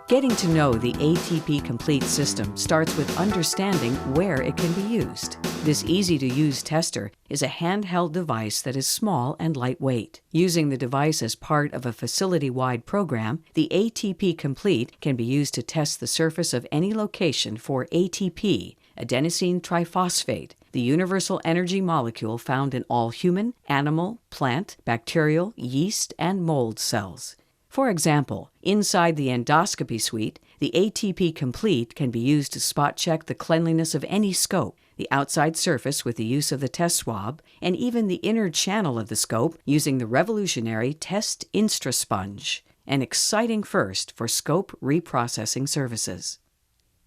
Getting to know the ATP Complete system starts with understanding where it can be used. This easy-to-use tester is a handheld device that is small and lightweight. Using the device as part of a facility-wide program, the ATP Complete can be used to test the surface of any location for ATP, adenosine triphosphate, the universal energy molecule found in all human, animal, plant, bacterial, yeast, and mold cells. For example, inside the endoscopy suite, the ATP Complete can be used to spot-check the cleanliness of any scope, the outside surface with the use of the test swab, and even the inner channel of the scope using the revolutionary Test Instra-Sponge, an exciting first for scope reprocessing services.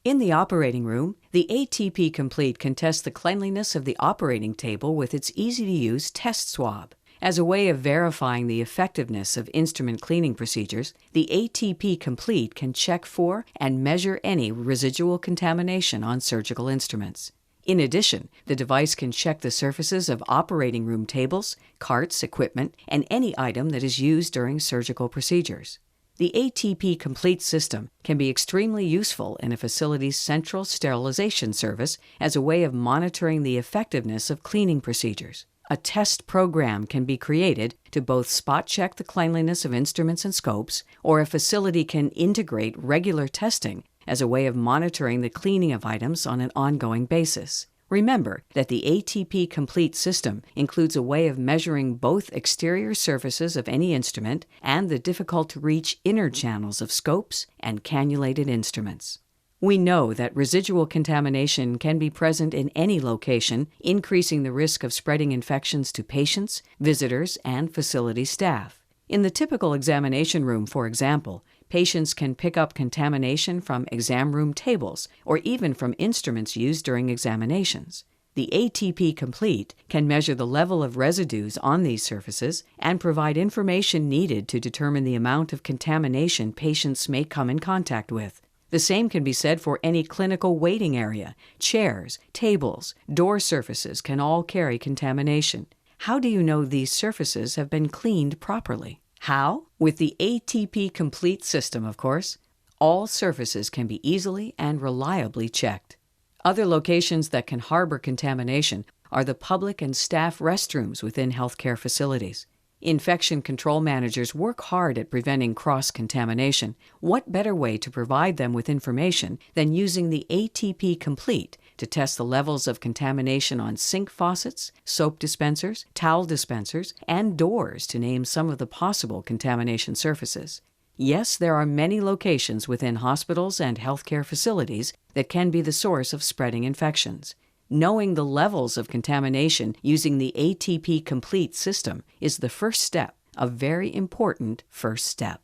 In the operating room, the ATP Complete can test the cleanliness of the operating table with its easy-to-use test swab. As a way of verifying the effectiveness of instrument cleaning procedures, the ATP Complete can check for and measure any residual contamination on surgical instruments. In addition, the device can check the surfaces of operating room tables, carts, equipment, and any item that is used during surgical procedures. The ATP Complete system can be extremely useful in a facility's central sterilization service as a way of monitoring the effectiveness of cleaning procedures. A test program can be created to both spot-check the cleanliness of instruments and scopes, or a facility can integrate regular testing as a way of monitoring the cleaning of items on an ongoing basis. Remember that the ATP Complete system includes a way of measuring both exterior surfaces of any instrument and the difficult-to-reach inner channels of scopes and cannulated instruments. We know that residual contamination can be present in any location, increasing the risk of spreading infections to patients, visitors, and facility staff. In the typical examination room, for example, patients can pick up contamination from exam room tables or even from instruments used during examinations. The ATP Complete can measure the level of residues on these surfaces and provide information needed to determine the amount of contamination patients may come in contact with. The same can be said for any clinical waiting area. Chairs, tables, door surfaces can all carry contamination. How do you know these surfaces have been cleaned properly? How? With the ATP Complete system, of course. All surfaces can be easily and reliably checked. Other locations that can harbor contamination are the public and staff restrooms within healthcare facilities. Infection control managers work hard at preventing cross-contamination. What better way to provide them with information than using the ATP Complete to test the levels of contamination on sink faucets, soap dispensers, towel dispensers, and doors, to name some of the possible contamination surfaces? Yes, there are many locations within hospitals and healthcare facilities that can be the source of spreading infections. Knowing the levels of contamination using the ATP Complete system is the first step, a very important first step.